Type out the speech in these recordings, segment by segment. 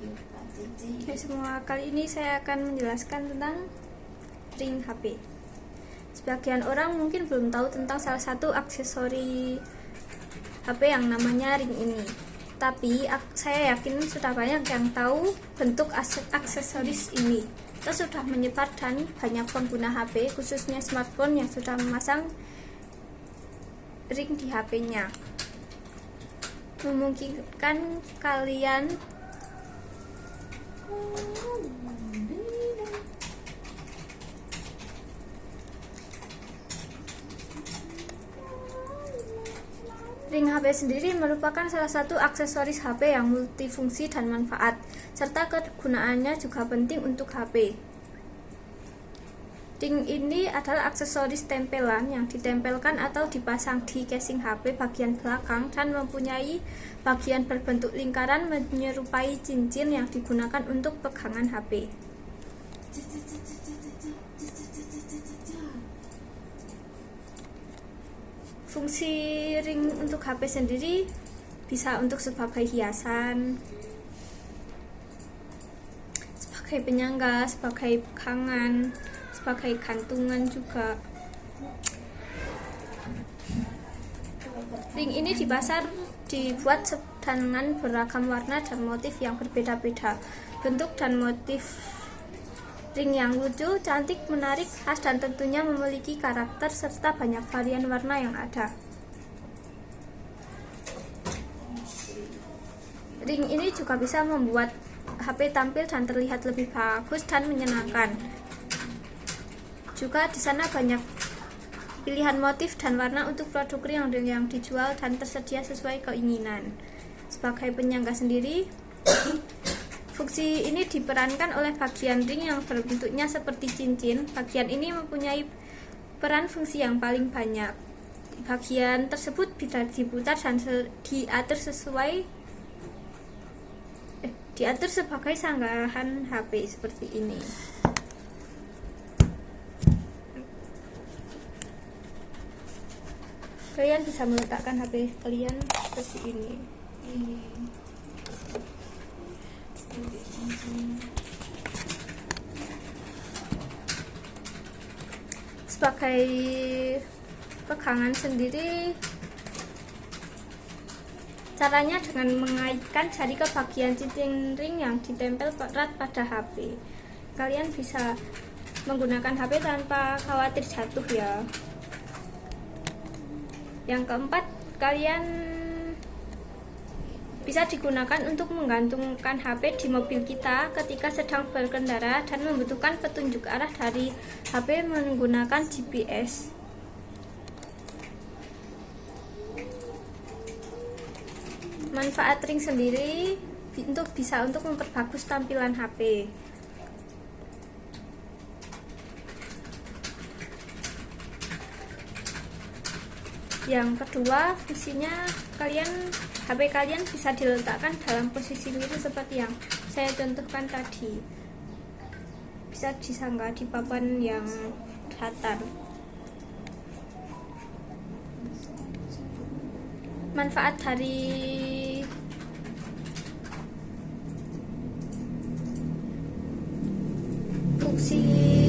Hai semua, kali ini saya akan menjelaskan tentang ring HP. Sebagian orang mungkin belum tahu tentang salah satu aksesori HP yang namanya ring ini. Tapi saya yakin sudah banyak yang tahu bentuk aksesoris ini. Kita sudah menyebar dan banyak pengguna HP, khususnya smartphone yang sudah memasang ring di HP-nya. Memungkinkan kalian ring HP sendiri merupakan salah satu aksesoris HP yang multifungsi dan manfaat, serta kegunaannya juga penting untuk HP. Ring ini adalah aksesoris tempelan yang ditempelkan atau dipasang di casing HP bagian belakang dan mempunyai bagian berbentuk lingkaran menyerupai cincin yang digunakan untuk pegangan HP. Fungsi ring untuk HP sendiri bisa untuk sebagai hiasan, sebagai penyangga, sebagai pegangan, sebagai gantungan juga. Ring ini di pasar dibuat dengan beragam warna dan motif yang berbeda-beda. Bentuk dan motif ring yang lucu, cantik, menarik, khas, dan tentunya memiliki karakter serta banyak varian warna yang ada. Ring ini juga bisa membuat HP tampil dan terlihat lebih bagus dan menyenangkan. Juga di sana banyak pilihan motif dan warna untuk produk ring yang dijual dan tersedia sesuai keinginan. Sebagai penyangga sendiri, fungsi ini diperankan oleh bagian ring yang berbentuknya seperti cincin. Bagian ini mempunyai peran fungsi yang paling banyak. Bagian tersebut bisa diputar dan diatur sebagai sanggahan HP seperti ini. Kalian bisa meletakkan HP kalian seperti ini. Sebagai pegangan sendiri, caranya dengan mengaitkan jari ke bagian cincin ring yang ditempel erat pada HP. Kalian bisa menggunakan HP tanpa khawatir jatuh ya. Yang keempat, kalian bisa digunakan untuk menggantungkan HP di mobil kita ketika sedang berkendara dan membutuhkan petunjuk arah dari HP menggunakan GPS. Manfaat ring sendiri bisa untuk memperbagus tampilan HP. Yang kedua, fungsinya HP kalian bisa diletakkan dalam posisi miring seperti yang saya contohkan tadi. Bisa disanggah di papan yang datar. Manfaat dari fungsi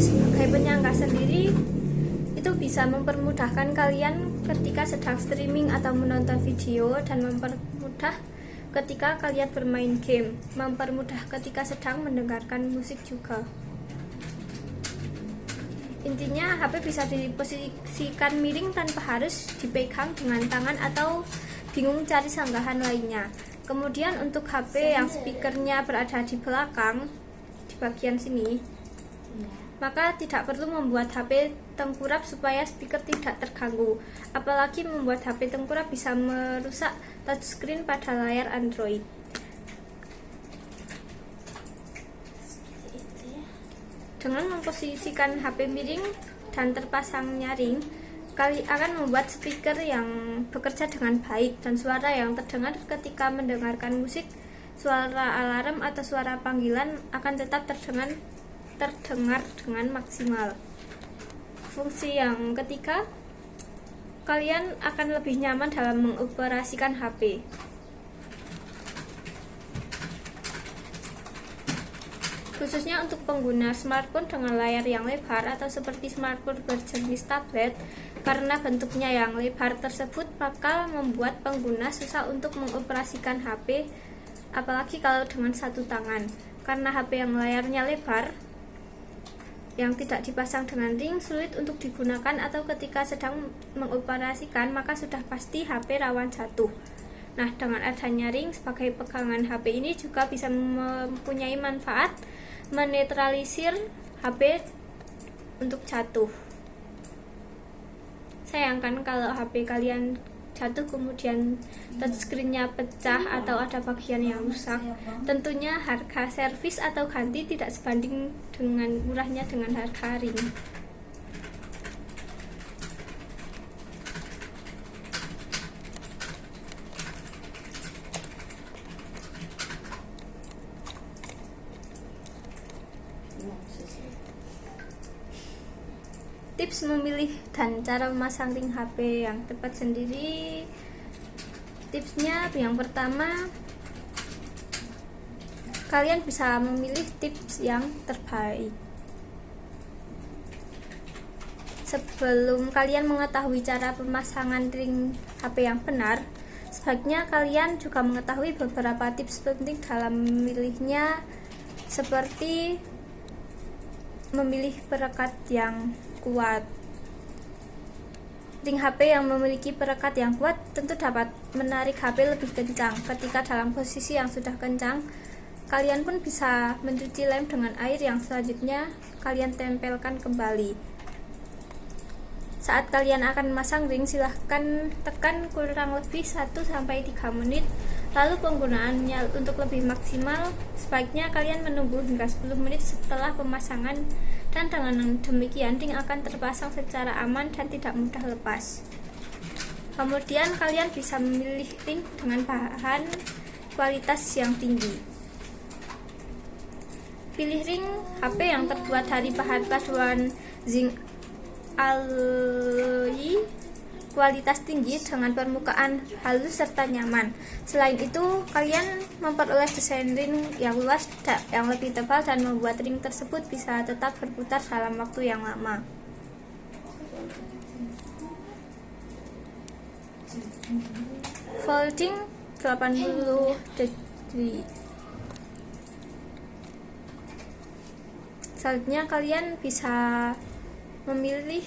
sebagai penyangga sendiri itu bisa mempermudahkan kalian ketika sedang streaming atau menonton video, dan mempermudah ketika kalian bermain game, mempermudah ketika sedang mendengarkan musik juga. Intinya HP bisa diposisikan miring tanpa harus dipegang dengan tangan atau bingung cari sanggahan lainnya. Kemudian untuk HP yang speakernya berada di belakang, di bagian sini, maka tidak perlu membuat HP tengkurap supaya speaker tidak terganggu. Apalagi membuat HP tengkurap bisa merusak touchscreen pada layar Android. Dengan memposisikan HP miring dan terpasangnya ring, kalian akan membuat speaker yang bekerja dengan baik dan suara yang terdengar ketika mendengarkan musik, suara alarm atau suara panggilan akan tetap terdengar dengan maksimal. Fungsi yang ketiga, kalian akan lebih nyaman dalam mengoperasikan HP. Khususnya untuk pengguna smartphone dengan layar yang lebar atau seperti smartphone berjenis tablet, karena bentuknya yang lebar tersebut bakal membuat pengguna susah untuk mengoperasikan HP, apalagi kalau dengan satu tangan. Karena HP yang layarnya lebar yang tidak dipasang dengan ring sulit untuk digunakan, atau ketika sedang mengoperasikan maka sudah pasti HP rawan jatuh. Nah, dengan adanya ring sebagai pegangan HP ini juga bisa mempunyai manfaat menetralisir HP untuk jatuh. Sayangkan kalau HP kalian jatuh kemudian touchscreen-nya pecah atau ada bagian yang rusak, tentunya harga servis atau ganti tidak sebanding dengan murahnya dengan harga ring. Tips memilih dan cara memasang ring HP yang tepat sendiri. Tipsnya yang pertama, kalian bisa memilih tips yang terbaik. Sebelum kalian mengetahui cara pemasangan ring HP yang benar, sebaiknya kalian juga mengetahui beberapa tips penting dalam memilihnya, seperti memilih perekat yang kuat. Ring HP yang memiliki perekat yang kuat tentu dapat menarik HP lebih kencang. Ketika dalam posisi yang sudah kencang, kalian pun bisa mencuci lem dengan air yang selanjutnya kalian tempelkan kembali. Saat kalian akan memasang ring, silahkan tekan kurang lebih 1-3 menit. Lalu penggunaannya untuk lebih maksimal, sebaiknya kalian menunggu hingga 10 menit setelah pemasangan, dan dengan demikian ring akan terpasang secara aman dan tidak mudah lepas. Kemudian kalian bisa memilih ring dengan bahan kualitas yang tinggi. Pilih ring HP yang terbuat dari bahan paduan zinc alloy kualitas tinggi dengan permukaan halus serta nyaman. Selain itu, kalian memperoleh desain ring yang luas, yang lebih tebal, dan membuat ring tersebut bisa tetap berputar dalam waktu yang lama. Folding 80 degree. Selanjutnya kalian bisa memilih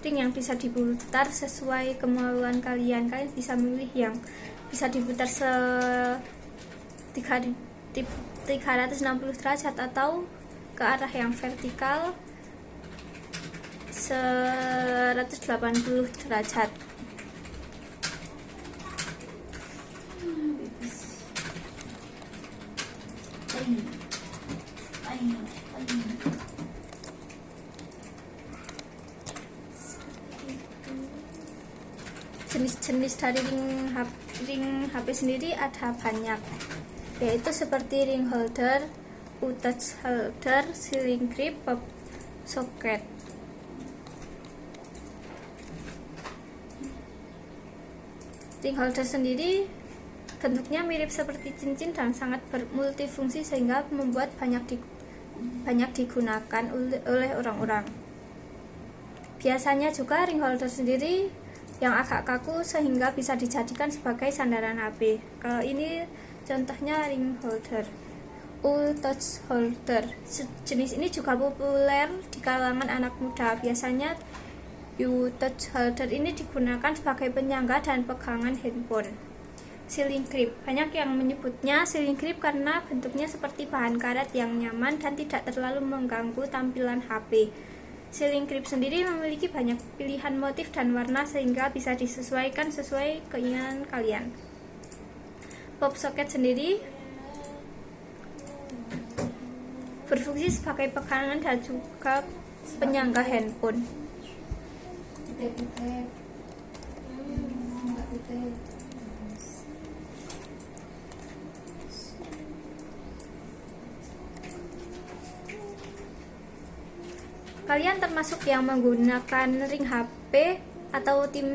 ring yang bisa diputar sesuai kemauan kalian. Kalian bisa memilih yang bisa diputar 360 derajat atau ke arah yang vertikal 180 derajat. Jenis-jenis dari ring HP sendiri ada banyak, yaitu seperti ring holder, touch holder, ceiling grip, pop socket. Ring holder sendiri bentuknya mirip seperti cincin dan sangat multifungsi sehingga membuat banyak digunakan oleh orang-orang. Biasanya juga ring holder sendiri yang agak kaku sehingga bisa dijadikan sebagai sandaran HP. Kalau ini contohnya ring holder. Touch holder. Jenis ini juga populer di kalangan anak muda. Biasanya touch holder ini digunakan sebagai penyangga dan pegangan handphone. Ceiling grip. Banyak yang menyebutnya ceiling grip karena bentuknya seperti bahan karet yang nyaman dan tidak terlalu mengganggu tampilan HP. Ceiling grip sendiri memiliki banyak pilihan motif dan warna sehingga bisa disesuaikan sesuai keinginan kalian. Pop socket sendiri berfungsi sebagai pegangan dan juga penyangga handphone. Kalian termasuk yang menggunakan ring HP atau tim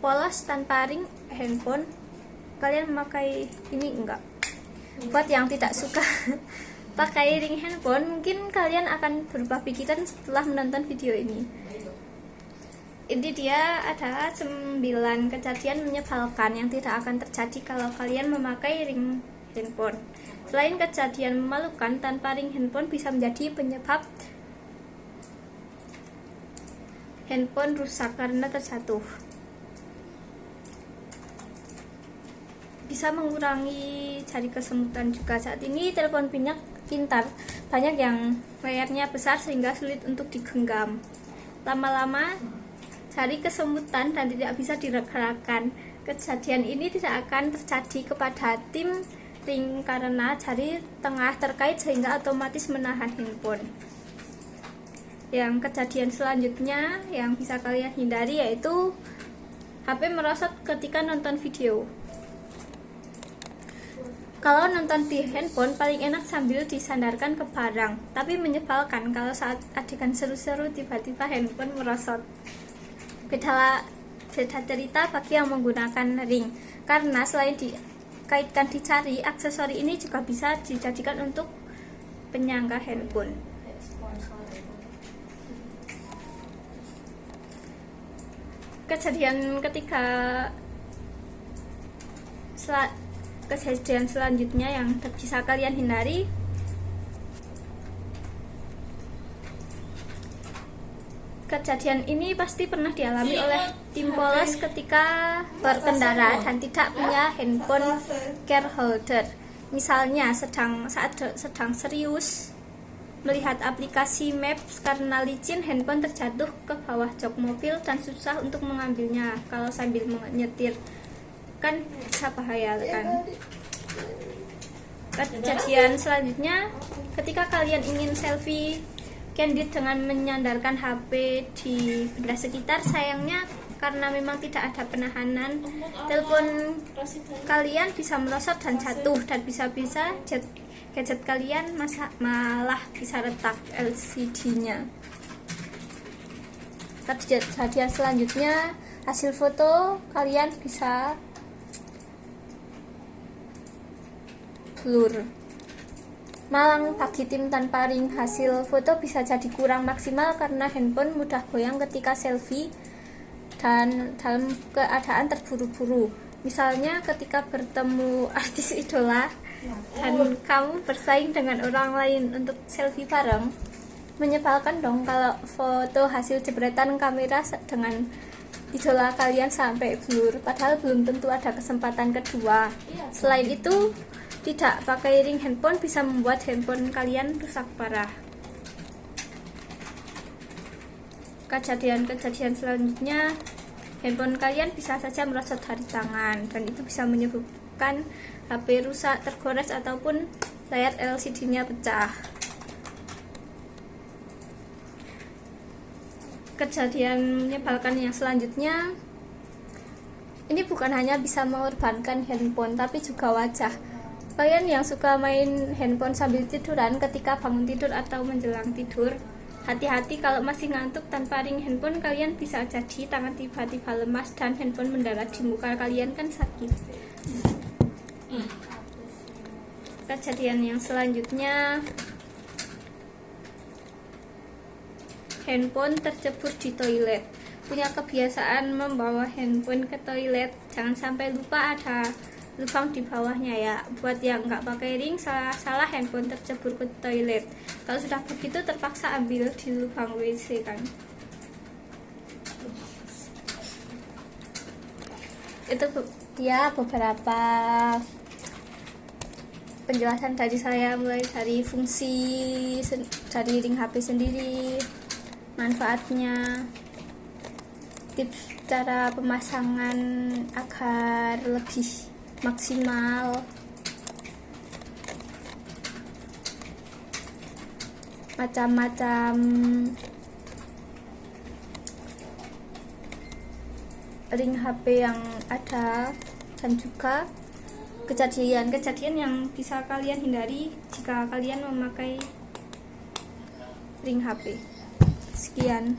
polos tanpa ring handphone? Kalian memakai ini enggak? Buat yang tidak suka pakai ring handphone, mungkin kalian akan berubah pikiran setelah menonton video ini. Ini dia ada 9 kejadian menyebalkan yang tidak akan terjadi kalau kalian memakai ring handphone. Selain kejadian memalukan, tanpa ring handphone bisa menjadi penyebab handphone rusak karena terjatuh. Bisa mengurangi jari kesemutan juga. Saat ini telepon pintar banyak yang layarnya besar sehingga sulit untuk digenggam. Lama-lama jari kesemutan dan tidak bisa digerakkan. Kejadian ini tidak akan terjadi kepada tim ring karena jari tengah terkait sehingga otomatis menahan handphone. Yang kejadian selanjutnya yang bisa kalian hindari yaitu HP merosot ketika nonton video. Kalau nonton di handphone paling enak sambil disandarkan ke barang, tapi menyebalkan kalau saat adegan seru-seru tiba-tiba handphone merosot. Beda cerita bagi yang menggunakan ring, karena selain dikaitkan di jari, aksesori ini juga bisa dijadikan untuk penyangga handphone. Kejadian selanjutnya yang bisa kalian hindari, kejadian ini pasti pernah dialami oleh tim polos ketika berkendara dan tidak punya handphone care holder. Misalnya saat sedang serius melihat aplikasi Maps, karena licin handphone terjatuh ke bawah jok mobil dan susah untuk mengambilnya. Kalau sambil menyetir kan bisa bahaya kan. Kejadian selanjutnya, ketika kalian ingin selfie candid dengan menyandarkan HP di benda sekitar, sayangnya karena memang tidak ada penahanan, telepon kalian bisa merosot dan jatuh, dan bisa-bisa gadget kalian malah bisa retak LCD-nya. Kejadian selanjutnya, hasil foto kalian bisa blur. Malang bagi tim tanpa ring, hasil foto bisa jadi kurang maksimal karena handphone mudah goyang ketika selfie dan dalam keadaan terburu-buru. Misalnya ketika bertemu artis idola dan kamu bersaing dengan orang lain untuk selfie bareng, menyebalkan dong kalau foto hasil jepretan kamera dengan idola kalian sampai blur, padahal belum tentu ada kesempatan kedua. Selain itu, tidak pakai ring handphone bisa membuat handphone kalian rusak parah. Kejadian selanjutnya, handphone kalian bisa saja merosot dari tangan, dan itu bisa menyebabkan HP rusak, tergores, ataupun layar LCD-nya pecah. Kejadian menyebalkan yang selanjutnya, ini bukan hanya bisa mengorbankan handphone, tapi juga wajah. Kalian yang suka main handphone sambil tiduran ketika bangun tidur atau menjelang tidur, hati-hati kalau masih ngantuk. Tanpa ring handphone kalian bisa jadi tangan tiba-tiba lemas dan handphone mendarat di muka kalian, kan sakit. Kejadian yang selanjutnya, handphone tercebur di toilet. Punya kebiasaan membawa handphone ke toilet, jangan sampai lupa ada lubang di bawahnya ya. Buat yang nggak pakai ring, salah handphone tercebur ke toilet. Kalau sudah begitu terpaksa ambil di lubang WC kan. Itu dia beberapa penjelasan dari saya, mulai dari fungsi dari ring HP sendiri, manfaatnya, tips cara pemasangan agar lebih maksimal, macam-macam ring HP yang ada, dan juga kejadian-kejadian yang bisa kalian hindari jika kalian memakai ring HP. Sekian.